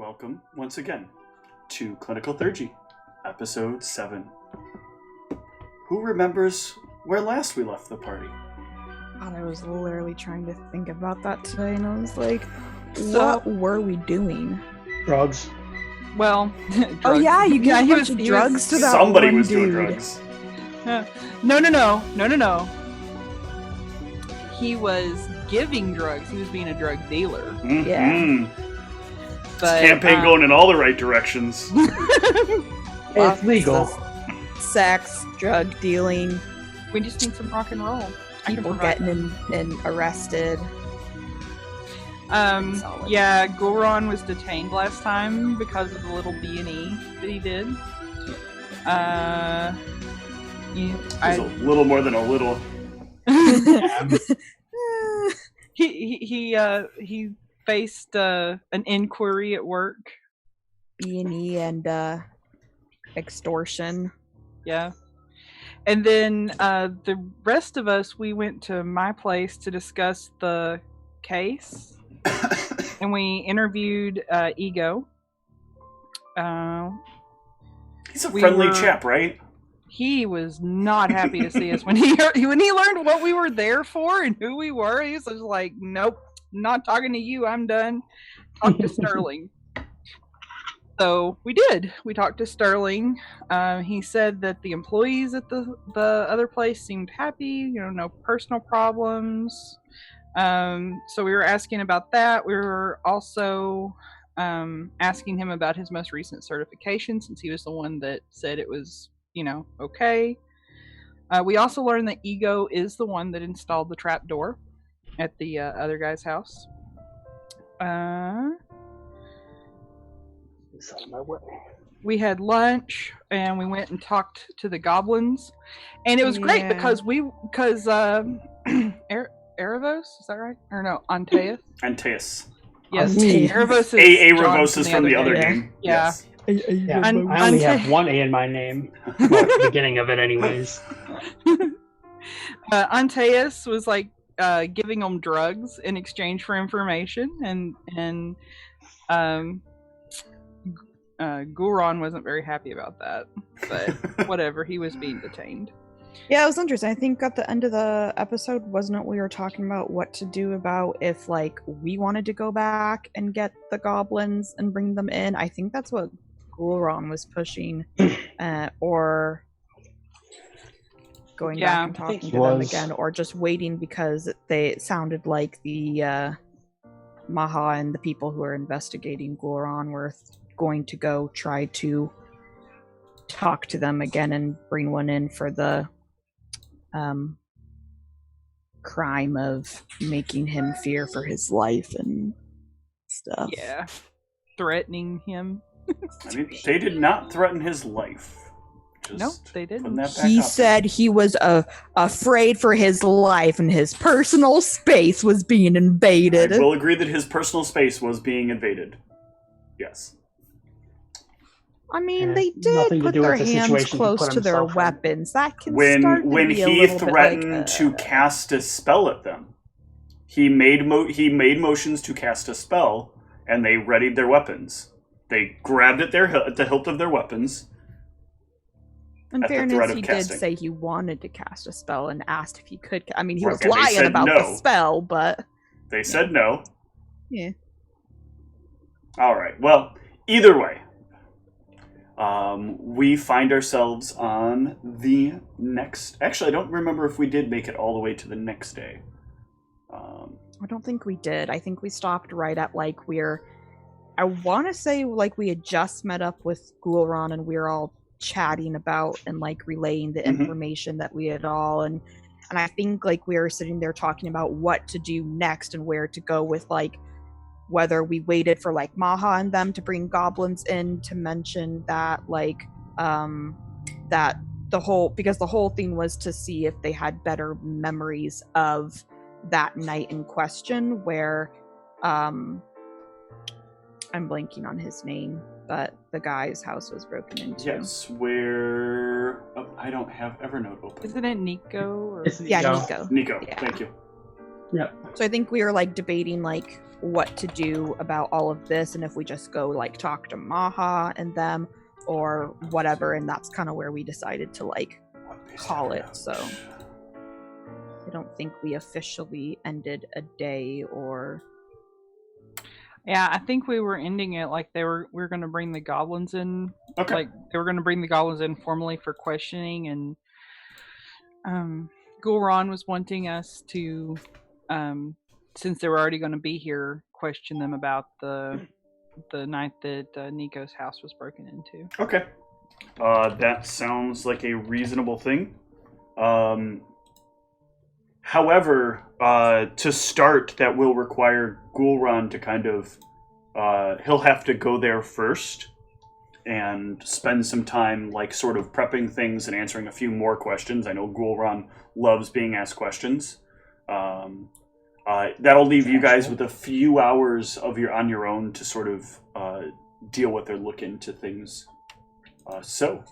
welcome once again to Clinical Theurgy, Episode 7. Who remembers where last we left the party? God, I was literally trying to think about that today, and I was like, what were we doing? Drugs. Well, drugs. Oh yeah, you gave a bunch of drugs to that Somebody one was dude. doing drugs. No. He was giving drugs. He was being a drug dealer. Mm-hmm. Yeah. But, Campaign going in all the right directions. It's legal. Sex, drug dealing, We just need some rock and roll. I can people provide getting arrested. that. Solid. Yeah, Goron was detained last time because of the little B&E that he did. It was a little more than a little. He faced an inquiry at work. E&E and extortion. Yeah. And then the rest of us, we went to my place to discuss the case. And we interviewed Ego. He's a friendly chap, right? He was not happy to see us when he learned what we were there for and who we were. He was just like, "Nope, not talking to you. I'm done. Talk to Sterling." So we did. We talked to Sterling. He said that the employees at the other place seemed happy. No personal problems. So we were asking about that. We were also asking him about his most recent certification, since he was the one that said it was, okay. We also learned that Ego is the one that installed the trap door at the other guy's house. It's on my way. We had lunch and we went and talked to the goblins, and it was great because Erebos, is that right? Or no, Antaeus? Antaeus. Yes, Antaeus. Erebos is Erebos is from the other game. Yeah. Yes. Yeah, I only have one A in my name. Well, the beginning of it, anyways. Antaeus was like giving them drugs in exchange for information, and Goron wasn't very happy about that, but whatever, he was being detained. Yeah, it was interesting. I think at the end of the episode, wasn't it, we were talking about what to do about if, we wanted to go back and get the goblins and bring them in. I think that's what Goron was pushing, or going back and talking to them again, or just waiting because it sounded like the Maha and the people who are investigating Goron were going to go try to talk to them again and bring one in for the crime of making him fear for his life and stuff. Yeah, threatening him. I mean, they did not threaten his life. No, they didn't. He said he was afraid for his life and his personal space was being invaded. I will agree that his personal space was being invaded. Yes. I mean, they did put their hands close to their weapons. That can start to when be a he little threatened bit to cast a spell at them. He made motions to cast a spell, and they readied their weapons. They grabbed at the hilt of their weapons. In fairness, he did say he wanted to cast a spell and asked if he could. I mean, he was lying about the spell, but they said no. Yeah. All right. Well, either way, we find ourselves on the next. Actually, I don't remember if we did make it all the way to the next day. I don't think we did. I think we stopped right at I want to say we had just met up with Goron and we were all chatting about and relaying the information that we had all, and I think we were sitting there talking about what to do next and where to go with whether we waited for Maha and them to bring goblins in to mention that that the whole thing was to see if they had better memories of that night in question where I'm blanking on his name, but the guy's house was broken into. Yes, where I don't have Evernote open. Isn't it Nico? Yeah, Nico. Nico, yeah. Thank you. Yeah. So I think we were like debating like what to do about all of this, and if we just go like talk to Maha and them or whatever, and that's kind of where we decided to like call it. So I don't think we officially ended a day or. Yeah, I think we were ending it like we were going to bring the goblins in. Okay. Like they were going to bring the goblins in formally for questioning, and Gulran was wanting us to, since they were already going to be here, question them about the night that Nico's house was broken into. Okay. That sounds like a reasonable thing. However, to start, that will require Gulran to kind of... he'll have to go there first and spend some time, like, sort of prepping things and answering a few more questions. I know Gulran loves being asked questions. That'll leave you guys with a few hours on your own to sort of deal with or look into things. So,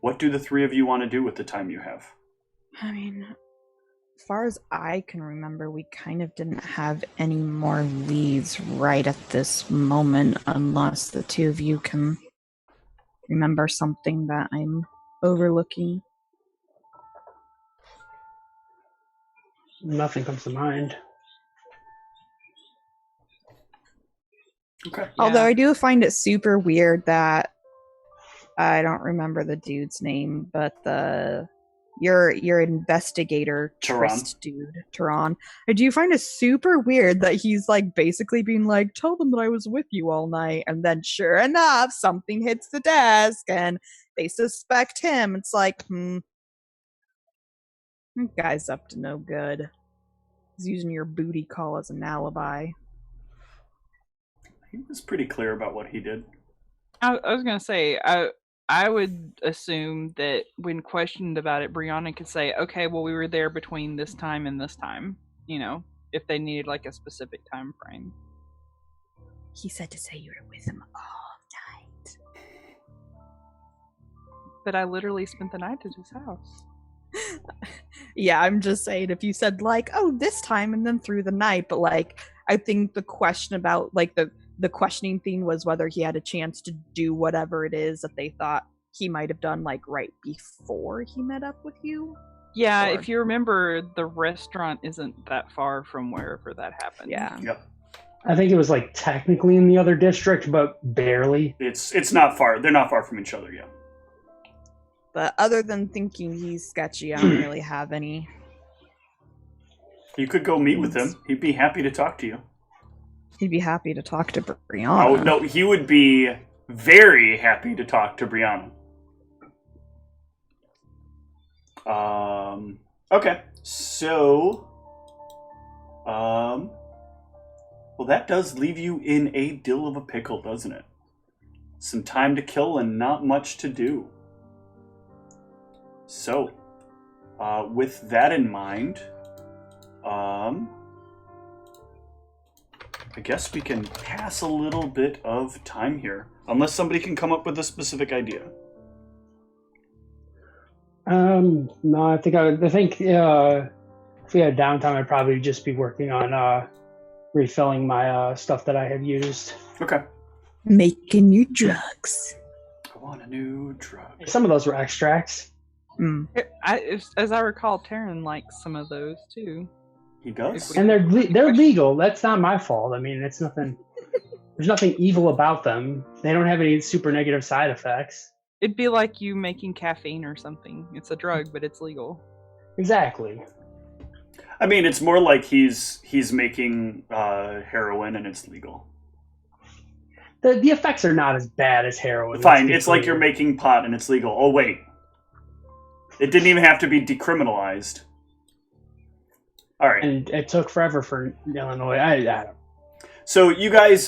what do the three of you want to do with the time you have? I mean, as far as I can remember, we kind of didn't have any more leads right at this moment, unless the two of you can remember something that I'm overlooking. Nothing comes to mind. Okay. Although I do find it super weird that I don't remember the dude's name, but your investigator Trist dude, Tehran. I do find it super weird that he's like basically being like, tell them that I was with you all night, and then sure enough, something hits the desk and they suspect him. It's like, that guy's up to no good. He's using your booty call as an alibi. He was pretty clear about what he did. I was going to say, I would assume that when questioned about it, Brianna could say, okay, well, we were there between this time and this time, if they needed like a specific time frame. He said to say you were with him all night. But I literally spent the night at his house. Yeah, I'm just saying, if you said like, oh, this time and then through the night, but like, I think the question about like the questioning thing was whether he had a chance to do whatever it is that they thought he might have done like right before he met up with you. Yeah, if you remember, the restaurant isn't that far from wherever that happened. Yeah. Yep. I think it was like technically in the other district, but barely. It's not far. They're not far from each other yet. But other than thinking he's sketchy, I don't really have any. You could go meet with him. He'd be happy to talk to you. He'd be happy to talk to Brianna. Oh, no, he would be very happy to talk to Brianna. Okay, so... well, that does leave you in a dill of a pickle, doesn't it? Some time to kill and not much to do. So, with that in mind, I guess we can pass a little bit of time here, unless somebody can come up with a specific idea. No, I think if we had downtime, I'd probably just be working on refilling my stuff that I had used. Okay. Making new drugs. I want a new drug. Some of those were extracts. As I recall, Taryn likes some of those too. He does? And they're legal. That's not my fault. I mean, it's nothing. There's nothing evil about them. They don't have any super negative side effects. It'd be like you making caffeine or something. It's a drug, but it's legal. Exactly. I mean, it's more like he's making heroin and it's legal. The effects are not as bad as heroin. Fine, it's like you're making pot and it's legal. Oh, wait. It didn't even have to be decriminalized. All right. And it took forever for Illinois. I don't. So you guys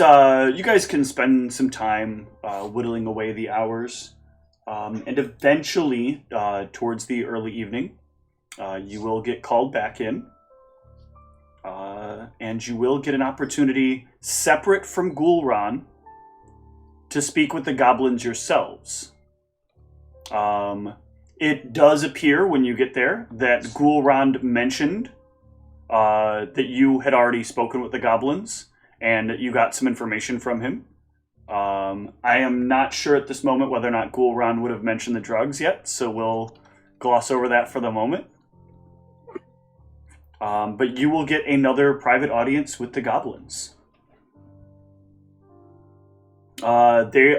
can spend some time whittling away the hours, and eventually, towards the early evening, you will get called back in, and you will get an opportunity separate from Gulran to speak with the goblins yourselves. It does appear when you get there that Gulran mentioned that you had already spoken with the goblins and that you got some information from him. I am not sure at this moment whether or not Ghoulron would have mentioned the drugs yet, so we'll gloss over that for the moment. But you will get another private audience with the goblins. They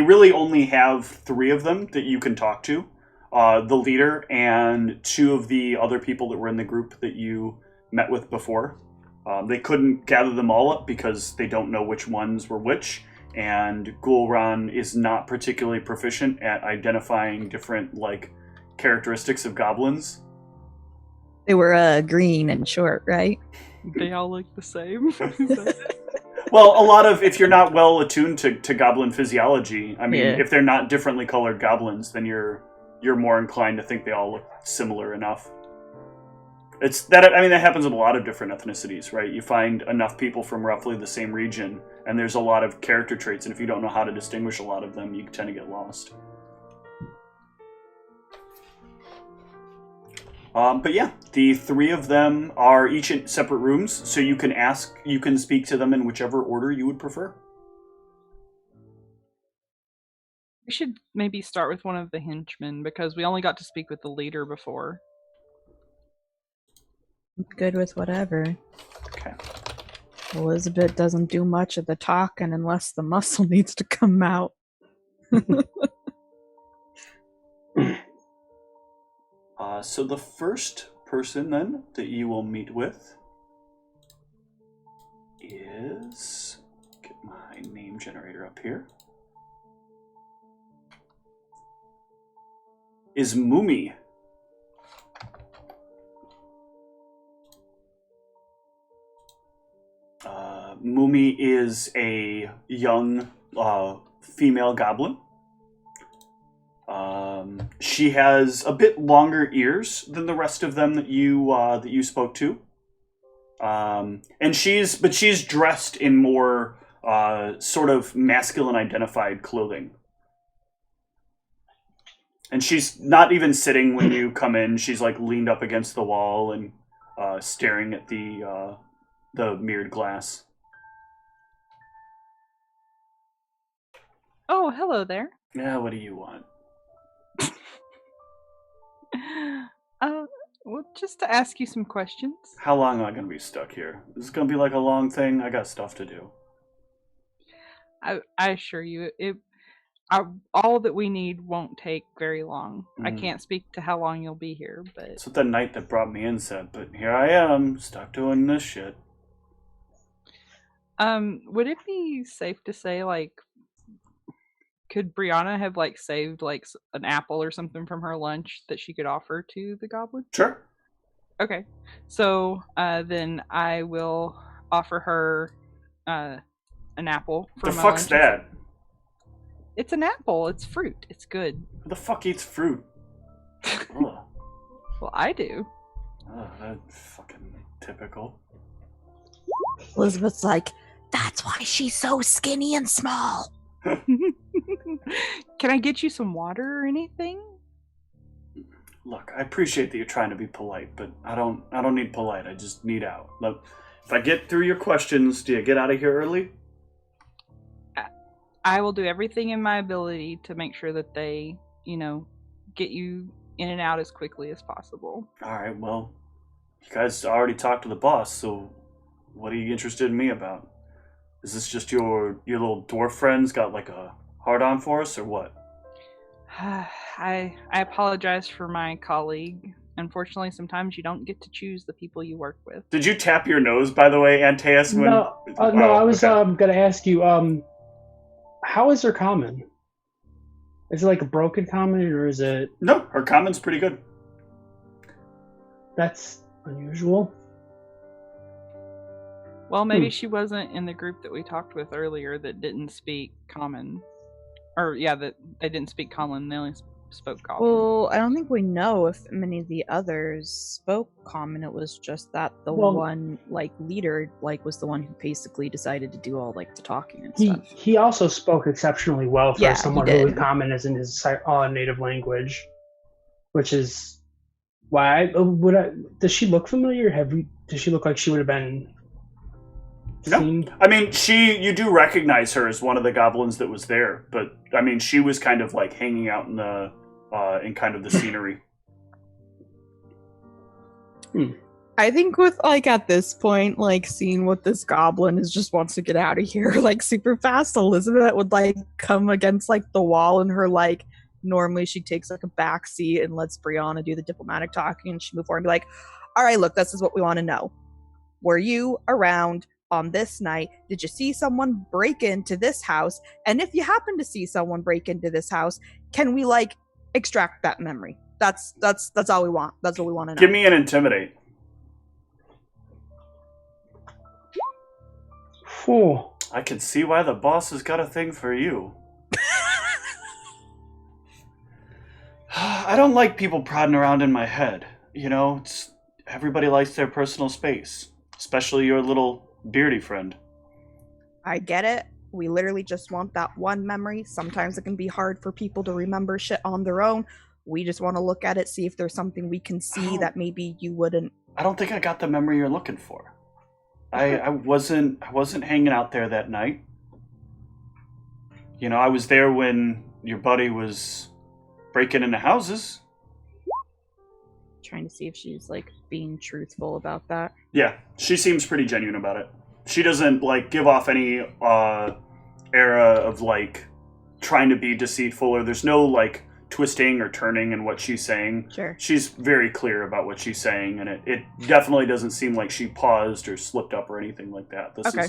really only have 3 of them that you can talk to. The leader and 2 of the other people that were in the group that you met with before. They couldn't gather them all up because they don't know which ones were which, and Ghoulron is not particularly proficient at identifying different characteristics of goblins. They were green and short, right? They all look the same. Well, a lot of, if you're not well attuned to goblin physiology, I mean, Yeah. if they're not differently colored goblins, then you're more inclined to think they all look similar enough. That happens with a lot of different ethnicities, right? You find enough people from roughly the same region, and there's a lot of character traits, and if you don't know how to distinguish a lot of them, you tend to get lost. But yeah, the 3 of them are each in separate rooms, so you can speak to them in whichever order you would prefer. We should maybe start with one of the henchmen, because we only got to speak with the leader before. Good with whatever. Okay. Elizabeth doesn't do much of the talking unless the muscle needs to come out. So the first person then that you will meet with is... Get my name generator up here. Is Mumi. Mumi is a young female goblin. She has a bit longer ears than the rest of them that you spoke to, and she's dressed in more sort of masculine identified clothing. And she's not even sitting when you come in. She's leaned up against the wall and staring at the mirrored glass. Oh, hello there. Yeah, what do you want? Well, just to ask you some questions. How long am I going to be stuck here? This is going to be a long thing. I got stuff to do. I assure you, all that we need won't take very long. I can't speak to how long you'll be here, but... That's what the knight that brought me in said, but here I am, stuck doing this shit. Would it be safe to say, could Brianna have saved an apple or something from her lunch that she could offer to the goblin? Sure. Okay, so then I will offer her an apple. The fuck's that? It's an apple. It's fruit. It's good. Who the fuck eats fruit? Well, I do. Oh, that's fucking typical. Elizabeth's like, that's why she's so skinny and small. Can I get you some water or anything? Look, I appreciate that you're trying to be polite, but I don't need polite. I just need out. Look, if I get through your questions, do you get out of here early? I will do everything in my ability to make sure that they, get you in and out as quickly as possible. All right, well, you guys already talked to the boss, so what are you interested in me about? Is this just your little dwarf friends got a hard-on for us, or what? I apologize for my colleague. Unfortunately, sometimes you don't get to choose the people you work with. Did you tap your nose, by the way, Antaeus? No, I was going to ask you, how is her common? Is it a broken common, or is it... No, her common's pretty good. That's unusual. Well, maybe she wasn't in the group that we talked with earlier that didn't speak common. Or, yeah, that they didn't speak common, they only spoke common. Well, I don't think we know if many of the others spoke common. It was just that the one, leader, was the one who basically decided to do all, the talking and stuff. He also spoke exceptionally well for someone who common isn't his native language. Which is why does she look familiar? Does she look like she would have been No. seen? I mean, you do recognize her as one of the goblins that was there, but I mean, she was kind of like hanging out in the in kind of the scenery. I think with like at this point, like seeing what this goblin is just wants to get out of here like super fast, Elizabeth would like come against like the wall and her like normally she takes like a back seat and lets Brianna do the diplomatic talking and she move forward and be like, all right, look, this is what we want to know. Were you around on this night? Did you see someone break into this house? And if you happen to see someone break into this house, can we like extract that memory? That's all we want. That's what we want to know. Give me an intimidate. Oh. I can see why the boss has got a thing for you. I don't like people prodding around in my head. You know, everybody likes their personal space, especially your little beardy friend. I get it. We literally just want that one memory. Sometimes it can be hard for people to remember shit on their own. We just want to look at it, see if there's something we can see that maybe you wouldn't. I don't think I got the memory you're looking for. I wasn't hanging out there that night. You know, I was there when your buddy was breaking into houses. Trying to see if she's like being truthful about that. Yeah, she seems pretty genuine about it. She doesn't like give off any era of like trying to be deceitful, or there's no like twisting or turning in what she's saying. Sure. She's very clear about what she's saying, and it definitely doesn't seem like she paused or slipped up or anything like that. Okay.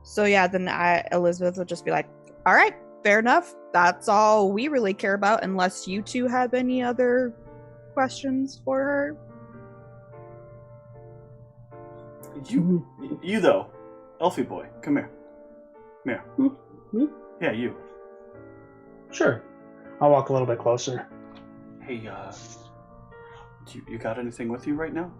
So yeah, then Elizabeth would just be like, all right, fair enough. That's all we really care about, unless you two have any other questions for her. You though, Elfie boy, come here. Come here. Mm-hmm. Yeah, you. Sure. I'll walk a little bit closer. Hey, you got anything with you right now?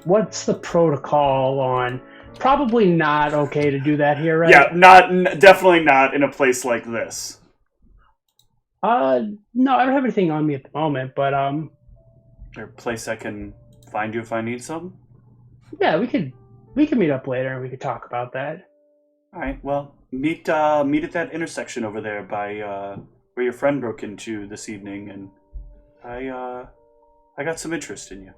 What's the protocol on? Probably not okay to do that here, right? Yeah, definitely not in a place like this. No, I don't have anything on me at the moment, but Is there a place I can find you if I need something? Yeah, we could meet up later and we could talk about that. All right. Well, meet at that intersection over there by where your friend broke into this evening, and I got some interest in you.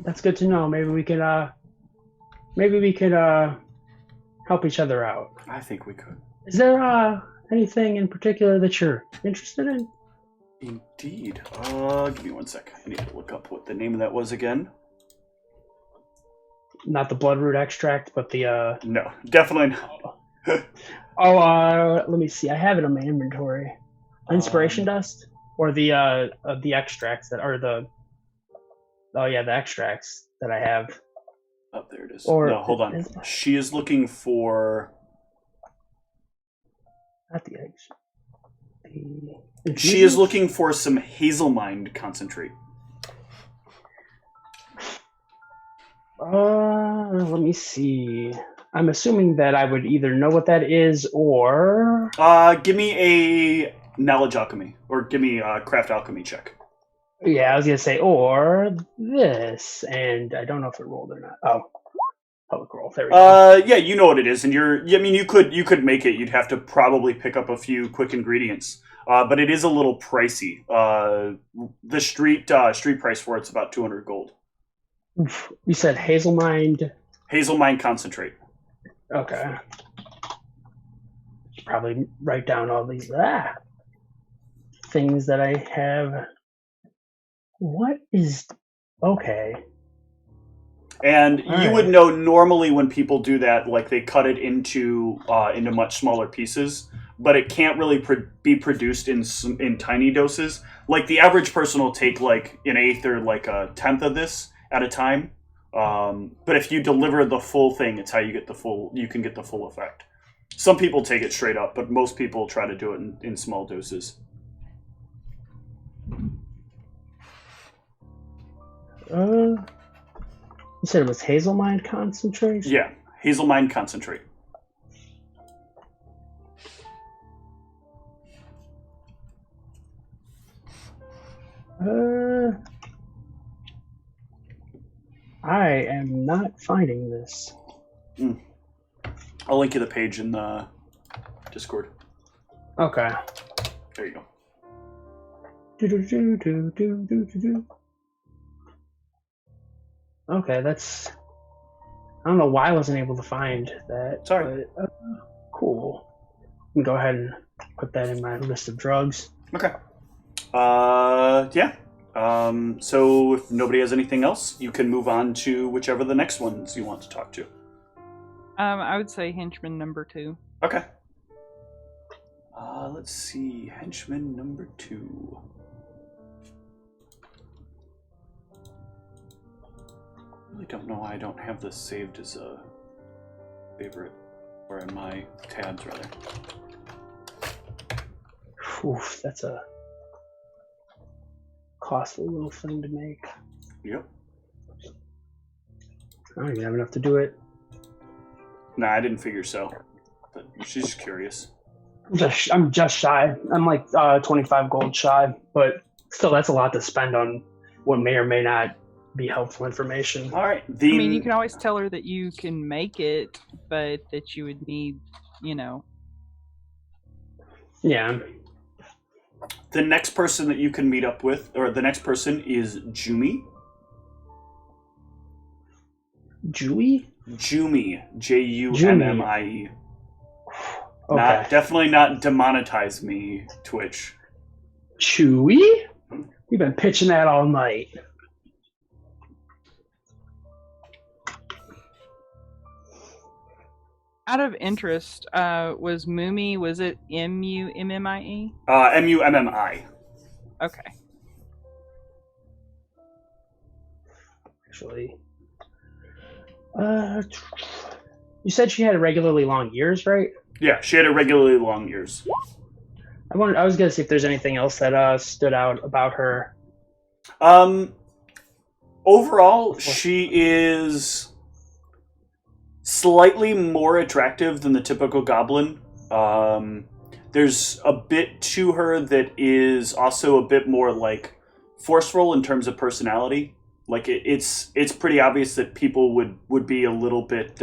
That's good to know. Maybe we could help each other out. I think we could. Is there anything in particular that you're interested in? Indeed. Give me 1 sec. I need to look up what the name of that was again. Not the bloodroot extract, but the No, definitely not. Let me see. I have it in my inventory. Inspiration dust, or the extracts that are the. Oh yeah, the extracts that I have. Oh, there it is. Or no, hold on. She is looking for. Not the eggs. She is looking for some Hazelmind concentrate. Let me see. I'm assuming that I would either know what that is or. Give me a knowledge alchemy, or give me a craft alchemy check. Yeah, I was gonna say or this, and I don't know if it rolled or not. Oh, public roll. There we go. Yeah, you know what it is, and you could make it. You'd have to probably pick up a few quick ingredients, but it is a little pricey. The street price for it's about 200 gold. Oof. You said Hazelmind. Hazelmind concentrate. Okay. Should probably write down all these things that I have. What is okay? And you would know normally when people do that, like they cut it into much smaller pieces, but it can't really be produced in tiny doses. Like the average person will take like an eighth or like a tenth of this at a time. But if you deliver the full thing, it's how you get you can get the full effect. Some people take it straight up, but most people try to do it in small doses. You said it was Hazelmind concentrate? Yeah, Hazelmind concentrate. I am not finding this. I'll link you the page in the Discord. Okay. There you go. Okay, that's... I don't know why I wasn't able to find that. Sorry. But, cool. I can go ahead and put that in my list of drugs. Okay. Yeah. So if nobody has anything else, you can move on to whichever the next ones you want to talk to. I would say henchman number 2. Okay. Let's see. Henchman number 2. I really don't know why I don't have this saved as a favorite, or in my tabs, rather. Oof, that's a costly little thing to make. Yep. I don't even have enough to do it. Nah, I didn't figure so. But she's just curious. I'm just shy. I'm like 25 gold shy, but still, that's a lot to spend on what may or may not be helpful information. All right. I mean, you can always tell her that you can make it, but that you would need, Yeah. The next person that you can meet up with, or the next person, is Jumi. Jumi? Jumi. Jummie. Okay. Definitely not demonetize me, Twitch. Chewy? You've been pitching that all night. Out of interest, was Mummy, was it M-U-M-M-I-E? M-U-M-M-I. Okay. Actually, you said she had irregularly long ears, right? Yeah, she had irregularly long ears. I was gonna see if there's anything else that stood out about her. Overall, she is slightly more attractive than the typical goblin. There's a bit to her that is also a bit more like forceful in terms of personality. Like it's pretty obvious that people would be a little bit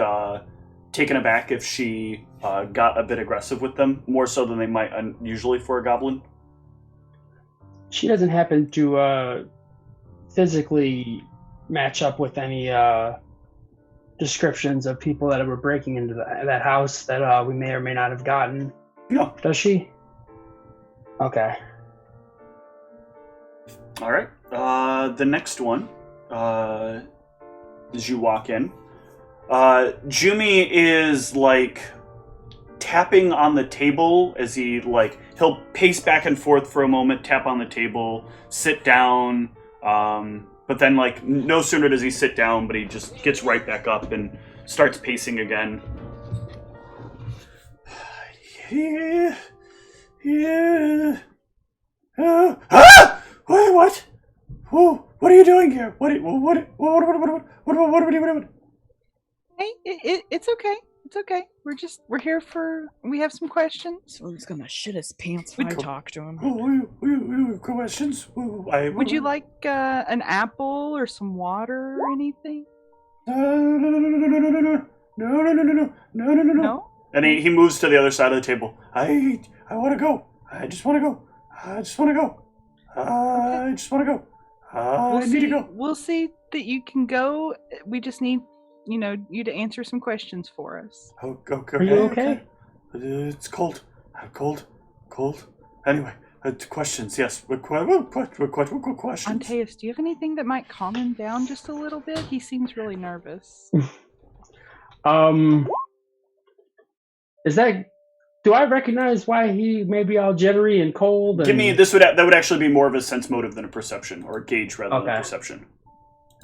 taken aback if she got a bit aggressive with them, more so than they might usually for a goblin. She doesn't happen to physically match up with any descriptions of people that were breaking into that house that we may or may not have gotten. No. Does she? Okay. All right. The next one, as you walk in, Jumi is like tapping on the table as he'll pace back and forth for a moment, tap on the table, sit down, but then no sooner does he sit down, but he just gets right back up and starts pacing again. Yeah. What? Whoa, what are you doing here? What are we doing? Hey, it's okay. It's okay. We're here we have some questions. So he's gonna shit his pants when I talk to him. Questions? Would you like an apple or some water or anything? No. And he moves to the other side of the table. I want to go. I just want to go. I just want to go. I just want to go. I need to go. We'll see that you can go. We just need, you to answer some questions for us. Okay. Are you okay? It's cold. I'm cold. Anyway, questions. Yes. What questions? Antaeus, do you have anything that might calm him down just a little bit? He seems really nervous. Is that? Do I recognize why he may be all jittery and cold? And... Give me this. That would actually be more of a sense motive than a perception, or a gauge rather than a perception.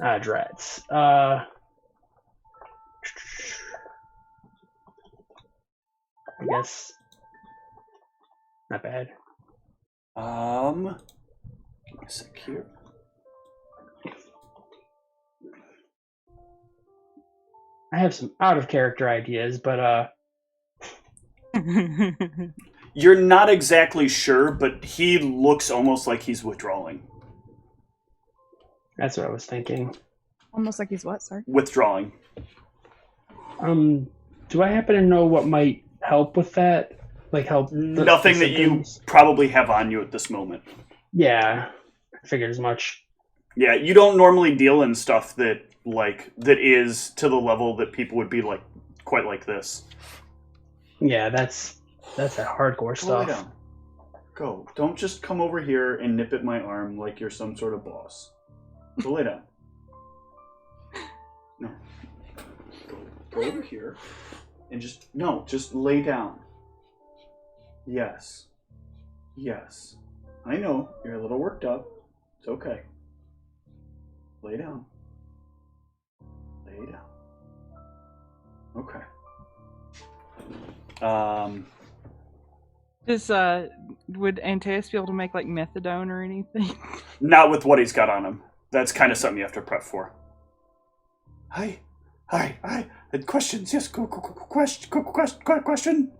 Drats. I guess not bad. Give me a sec here. I have some out of character ideas, but You're not exactly sure, but he looks almost like he's withdrawing. That's what I was thinking. Almost like he's what, sorry? Withdrawing. Do I happen to know what might help with that? Like help? Nothing that you probably have on you at this moment. Yeah, I figured as much. Yeah, you don't normally deal in stuff that is to the level that people would be like quite like this. Yeah, that's that hardcore stuff. Lay down. Go. Don't just come over here and nip at my arm like you're some sort of boss. Go lay down. No. Go over here and just lay down. Yes. Yes. I know, you're a little worked up. It's okay. Lay down. Lay down. Okay. Would Antaeus be able to make like methadone or anything? Not with what he's got on him. That's kind of something you have to prep for. Hi. Questions? Yes. Question.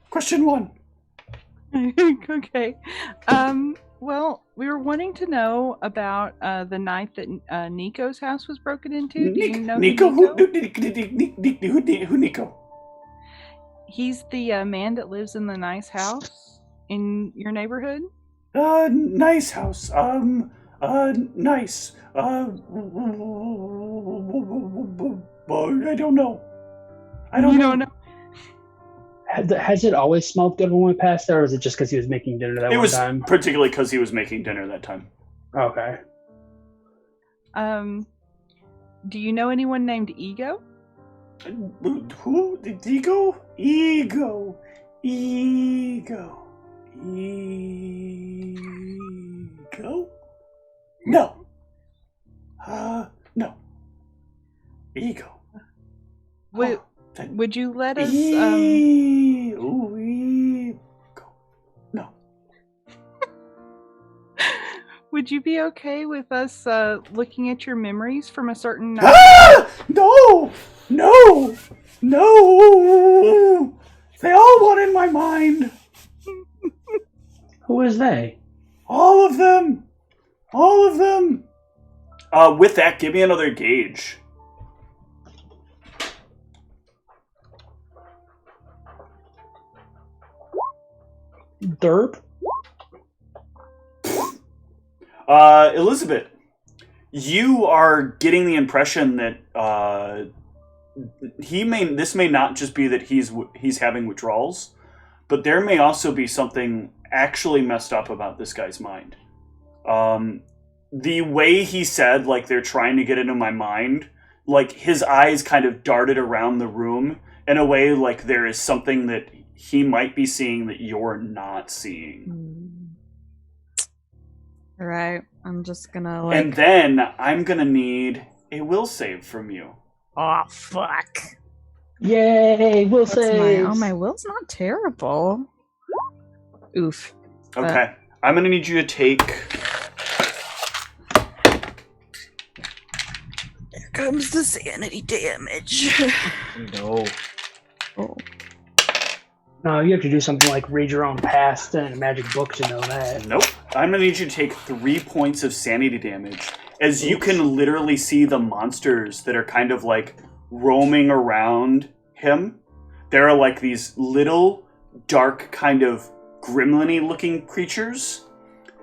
Question 1. Okay. Well, we were wanting to know about the night that Nico's house was broken into. Do you know Nico? Nico? Who Nico? He's the man that lives in the nice house in your neighborhood. Nice house. Nice. I don't know. You don't know. Has it always smelled good when we passed there, or is it just because he was making dinner that one time? It was particularly because he was making dinner that time. Okay. Do you know anyone named Ego? Who? Ego? Ego. No. No. Ego. Would you let us? No. Would you be okay with us looking at your memories from a certain night? No! They all went in my mind. Who is they? All of them. With that, give me another gauge. Derp? Elizabeth, you are getting the impression that this may not just be that he's having withdrawals, but there may also be something actually messed up about this guy's mind. The way he said, like, they're trying to get into my mind, like, his eyes kind of darted around the room in a way like there is something that he might be seeing that you're not seeing. Right. I'm just gonna And then I'm gonna need a will save from you. Oh, fuck. Yay, will save. My will's not terrible. Oof. Okay. I'm gonna need you to take... Here comes the sanity damage. No. Oh. No, you have to do something like read your own past and a magic book to know that. Nope. I'm going to need you to take 3 points of sanity damage. As you can literally see the monsters that are kind of like roaming around him. There are like these little dark kind of gremlin-y looking creatures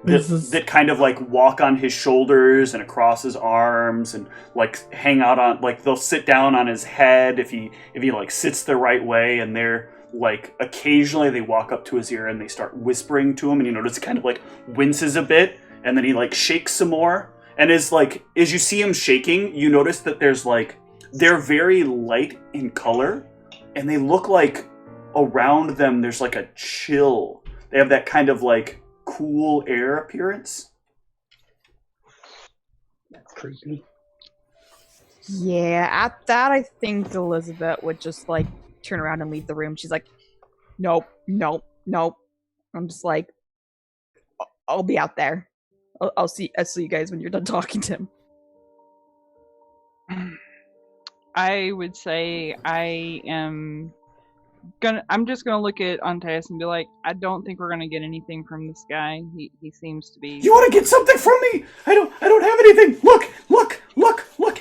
that kind of like walk on his shoulders and across his arms and like hang out on, like they'll sit down on his head if he like sits the right way, and they're like occasionally they walk up to his ear and they start whispering to him, and you notice it kind of like winces a bit, and then he like shakes some more, and as you see him shaking, you notice that they're very light in color, and they look like around them there's like a chill. They have that kind of like cool air appearance. That's creepy. Yeah, at that I think Elizabeth would just like turn around and leave the room. She's like, nope. I'm just like, I'll be out there. I'll see you guys when you're done talking to him. I would say I am I'm just gonna look at Antaeus and be like, I don't think we're gonna get anything from this guy. He seems to be. You want to get something from me? I don't have anything. Look.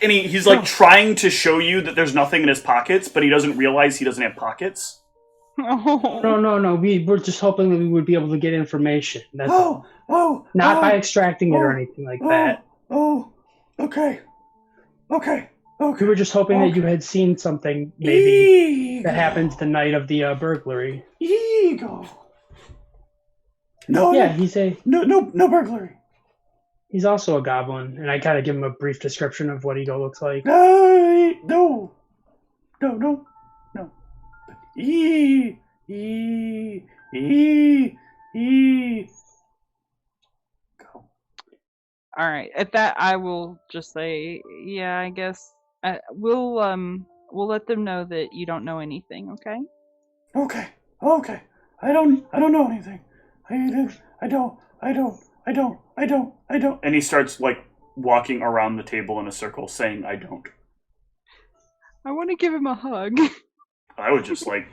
And he's like trying to show you that there's nothing in his pockets, but he doesn't realize he doesn't have pockets. Oh. No. We're just hoping that we would be able to get information. That's all. Not by extracting it or anything like that. Okay. We were just hoping that you had seen something, maybe, that happened the night of the burglary. Ego. No. Yeah, he's a... No burglary. He's also a goblin, and I kind of give him a brief description of what Ego looks like. No. Go. All right. At that, I will just say, yeah, I guess we'll let them know that you don't know anything. Okay. Okay. I don't know anything. I don't. And he starts like walking around the table in a circle, saying, "I don't." I want to give him a hug. I would just like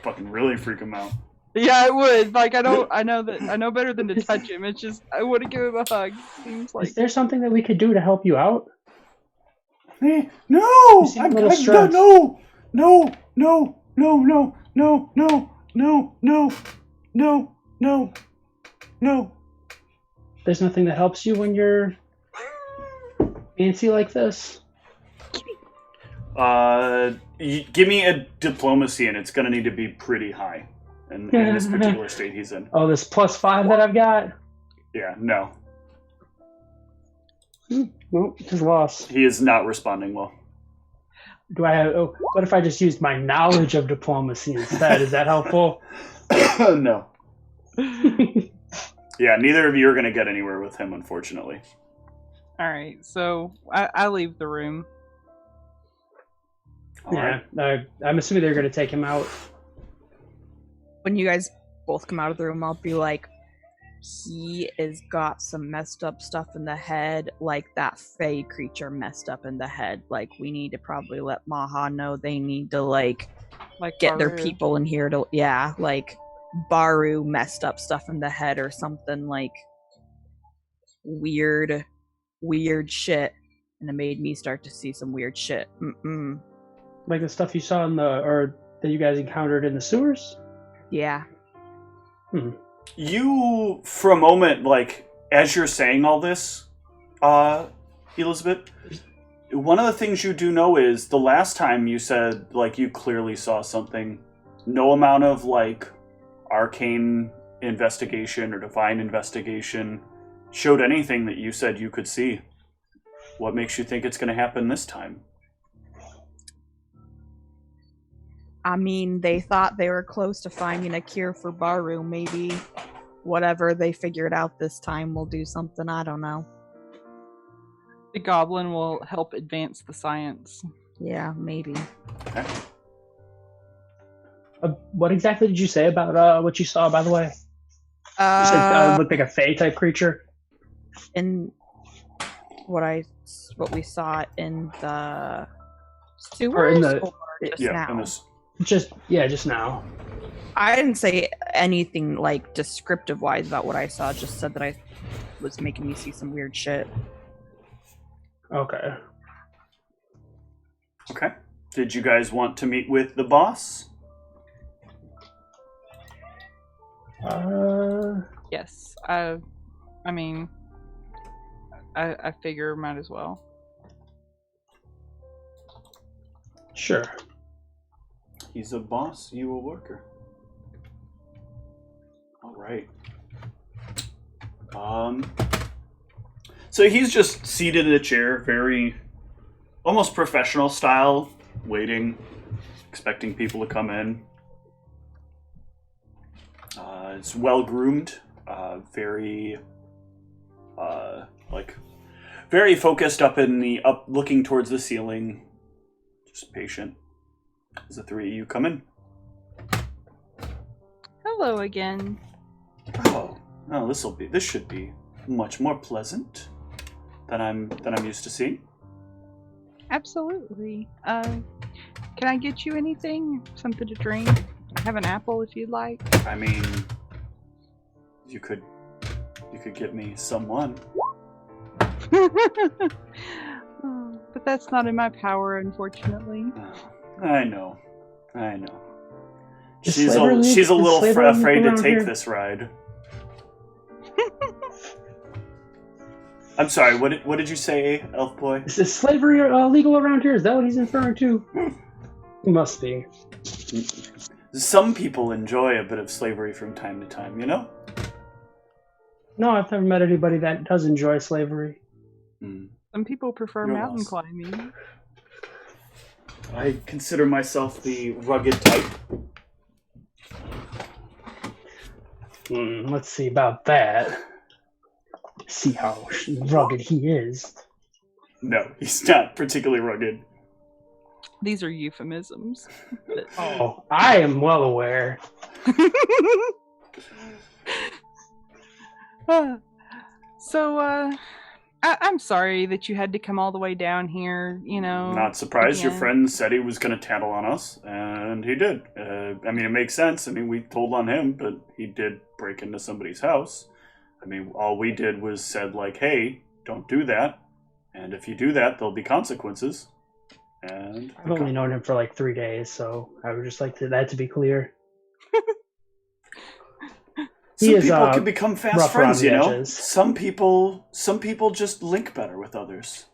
fucking really freak him out. Yeah, I would. Like, I know better than to touch him. It's just, I want to give him a hug. Seems like. Is there something that we could do to help you out? No! No. There's nothing that helps you when you're fancy like this? Give me a diplomacy, and it's gonna need to be pretty high in this particular state he's in. Oh, this +5 that I've got? Yeah, no. Nope, just lost. He is not responding well. Do I have? Oh, what if I just used my knowledge of diplomacy instead? Is that helpful? No. Yeah, neither of you are going to get anywhere with him, unfortunately. All right, so I leave the room. All right. I'm assuming they're going to take him out. When you guys both come out of the room, I'll be like, he has got some messed up stuff in the head, like that Fey creature messed up in the head. Like, we need to probably let Maha know they need to, like get their Baru. people in here to, yeah, like, Baru messed up stuff in the head or something, like, weird shit. And it made me start to see some weird shit. Like the stuff you saw or that you guys encountered in the sewers? Yeah. You, for a moment, like, as you're saying all this, Elizabeth, one of the things you do know is the last time you said, like, you clearly saw something, no amount of, like, arcane investigation or divine investigation showed anything that you said you could see. What makes you think it's going to happen this time? I mean, they thought they were close to finding a cure for Baru. Maybe whatever they figured out this time will do something. I don't know. The goblin will help advance the science. Yeah, maybe. Okay. What exactly did you say about what you saw, by the way? You said looked like a Fey type creature? In what we saw in the sewers Or in the... or just Yeah, now? in this. Just now. I didn't say anything like descriptive wise about what I saw, just said that I was making me see some weird shit. Okay. Okay. Did you guys want to meet with the boss? Yes. I mean, I figure might as well. Sure. He's a boss, you a worker. All right. So he's just seated in a chair, very almost professional style, waiting, expecting people to come in. It's well groomed, very very focused up looking towards the ceiling, just patient. As the three of you come in. Hello again. Oh, this should be much more pleasant than I'm used to seeing. Absolutely. Can I get you anything? Something to drink? I have an apple if you'd like. I mean, you could get me someone. But that's not in my power, unfortunately. I know. Is She's a little afraid to take this ride. I'm sorry. What did you say, Elf Boy? Is slavery legal around here? Is that what he's referring to? It must be. Some people enjoy a bit of slavery from time to time, you know? No, I've never met anybody that does enjoy slavery. Some people prefer mountain climbing. I consider myself the rugged type. Let's see about that. See how rugged he is. No, he's not particularly rugged. These are euphemisms. Oh, I am well aware. So, I'm sorry that you had to come all the way down here, you know. Not surprised. again. Your friend said he was going to tattle on us, and he did. I mean, it makes sense. I mean, we told on him, but he did break into somebody's house. I mean, all we did was said, like, hey, don't do that. And if you do that, there'll be consequences. And I've only known him for like 3 days, so I would just like that to be clear. Some people can become fast friends, you know. edges. Some people just link better with others.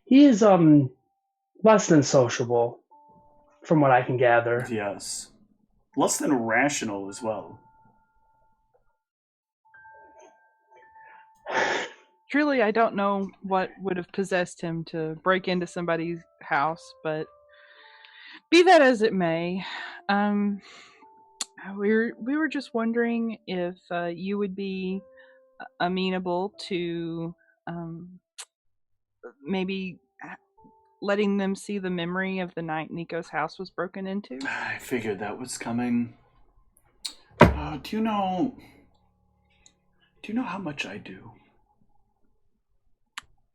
He is less than sociable, from what I can gather. Yes, less than rational as well. Truly, I don't know what would have possessed him to break into somebody's house, but be that as it may, we were just wondering if you would be amenable to maybe letting them see the memory of the night Nico's house was broken into. I figured that was coming. Do you know how much I do?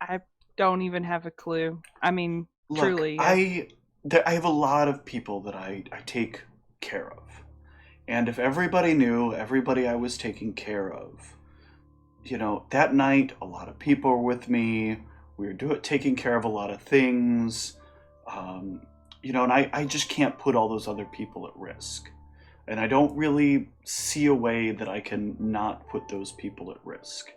I don't even have a clue. I mean, Look, truly. I have a lot of people that I take care of. And if everybody knew everybody I was taking care of, you know, that night a lot of people were with me. We were taking care of a lot of things. You know, and I just can't put all those other people at risk. And I don't really see a way that I can not put those people at risk.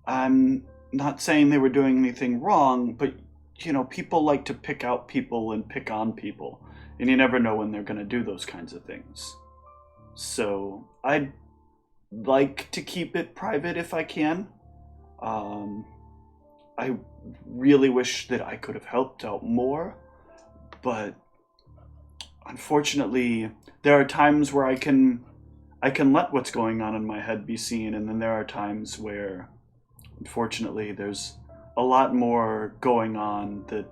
I'm not saying they were doing anything wrong, but, you know, people like to pick out people and pick on people. And you never know when they're going to do those kinds of things. So I'd like to keep it private if I can. I really wish that I could have helped out more. But unfortunately, there are times where I can let what's going on in my head be seen. And then there are times where, unfortunately, there's a lot more going on that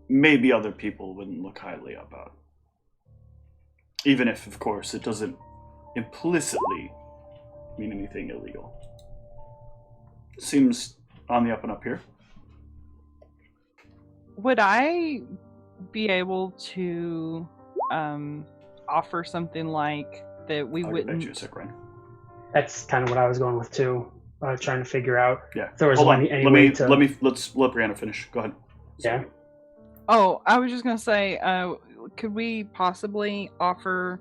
maybe other people wouldn't look highly about. Even if, of course, it doesn't implicitly mean anything illegal. Seems on the up and up here. Would I be able to offer something like that we I'll wouldn't... get back to you a sec, Ryan. That's kind of what I was going with too. Trying to figure out Yeah. if there was Hold on. any way to... Let's let Brianna finish. Go ahead. Yeah. Oh, I was just gonna say, could we possibly offer,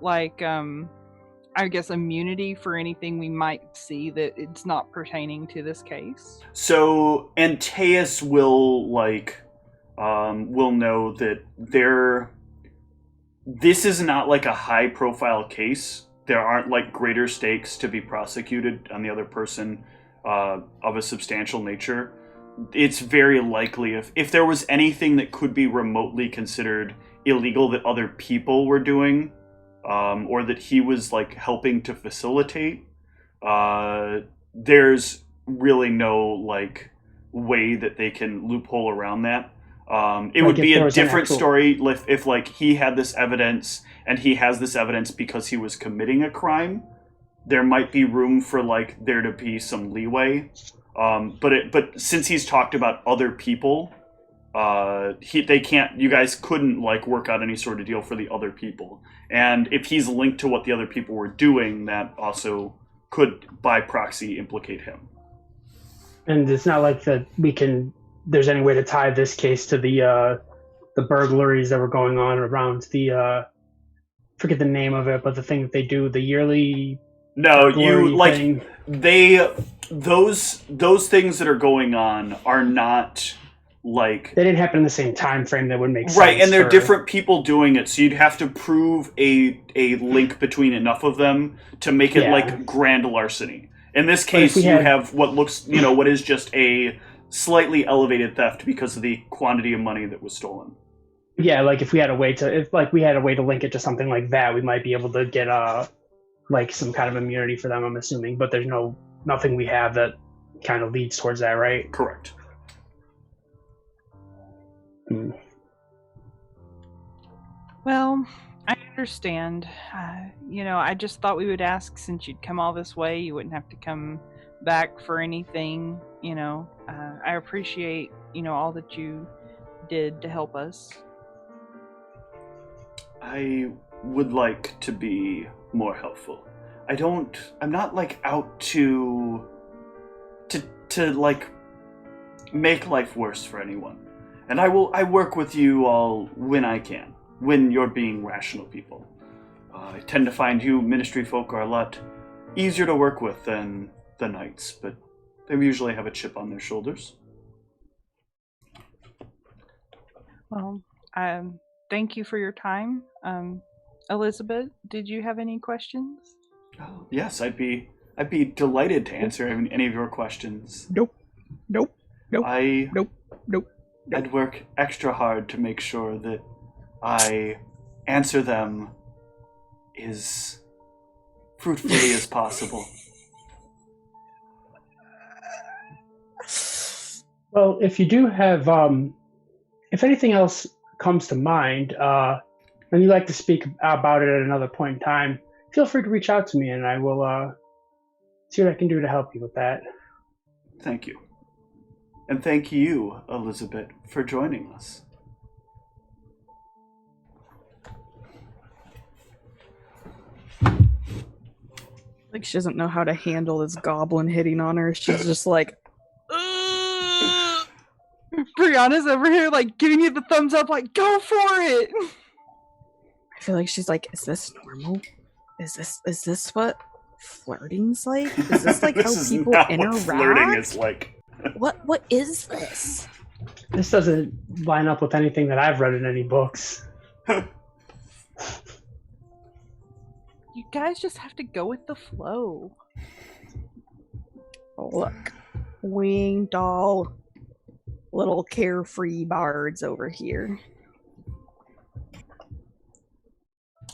like, I guess, immunity for anything we might see that it's not pertaining to this case? So Antaeus will will know that this is not like a high profile case. There aren't like greater stakes to be prosecuted on the other person of a substantial nature. It's very likely if there was anything that could be remotely considered illegal that other people were doing, or that he was like helping to facilitate, there's really no like way that they can loophole around that. It would be a different story if like he had this evidence and he has this evidence because he was committing a crime. There might be room for like there to be some leeway. But since he's talked about other people, they can't. You guys couldn't like work out any sort of deal for the other people. And if he's linked to what the other people were doing, that also could, by proxy, implicate him. And it's not like that there's any way to tie this case to the burglaries that were going on around the forget the name of it, but the thing that they do, the yearly thing. Those things that are going on are not like they didn't happen in the same time frame that would make sense. Right, and they're different people doing it, so you'd have to prove a link between enough of them to make it like grand larceny. In this case, you have what is just a slightly elevated theft because of the quantity of money that was stolen. Yeah, like if we had a way to link it to something like that, we might be able to get like some kind of immunity for them, I'm assuming. But there's nothing we have that kind of leads towards that, right? Correct. Well, I understand. I just thought we would ask since you'd come all this way. You wouldn't have to come back for anything. I appreciate, all that you did to help us. I would like to be more helpful. I'm not like out to like make life worse for anyone. And I work with you all when I can, when you're being rational people. I tend to find you ministry folk are a lot easier to work with than the knights, but they usually have a chip on their shoulders. Well, thank you for your time. Elizabeth, did you have any questions? Oh, yes, I'd be delighted to answer any of your questions. Nope. I'd work extra hard to make sure that I answer them as fruitfully as possible. Well, if you do have, if anything else comes to mind, and you'd like to speak about it at another point in time, feel free to reach out to me and I will see what I can do to help you with that. Thank you. And thank you, Elizabeth, for joining us. Like she doesn't know how to handle this goblin hitting on her. She's just like, ugh! Brianna's over here like giving you the thumbs up, like go for it. I feel like she's like, is this normal? Is this what flirting's like? Is this like how people interact? What flirting is like. What is this? This doesn't line up with anything that I've read in any books. You guys just have to go with the flow. Oh, look. Winged all little carefree bards over here.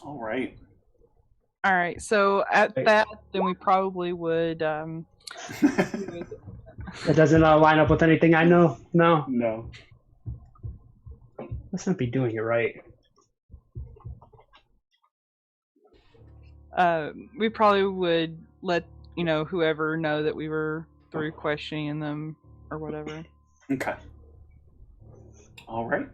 All right. All right. So at that, then we probably would. That doesn't line up with anything I know. No. Let's not be doing it right. We probably would let whoever know that we were through questioning them or whatever. Okay. All right.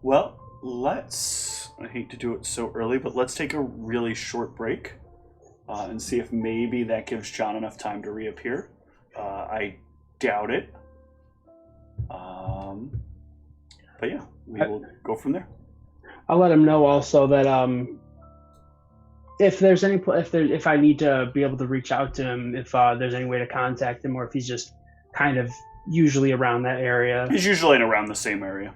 Well, I hate to do it so early, but let's take a really short break and see if maybe that gives John enough time to reappear. I doubt it. But yeah, we will go from there. I'll let him know also that if I need to be able to reach out to him, if there's any way to contact him, or if he's just kind of usually around that area. He's usually in around the same area.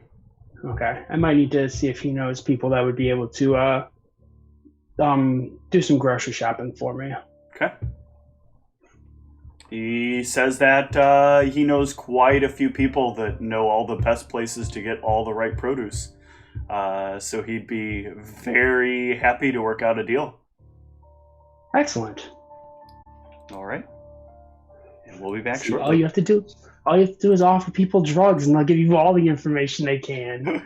Okay, I might need to see if he knows people that would be able to do some grocery shopping for me. Okay. He says that he knows quite a few people that know all the best places to get all the right produce. So he'd be very happy to work out a deal. Excellent. All right. And we'll be back shortly. All you have to do is offer people drugs and they'll give you all the information they can.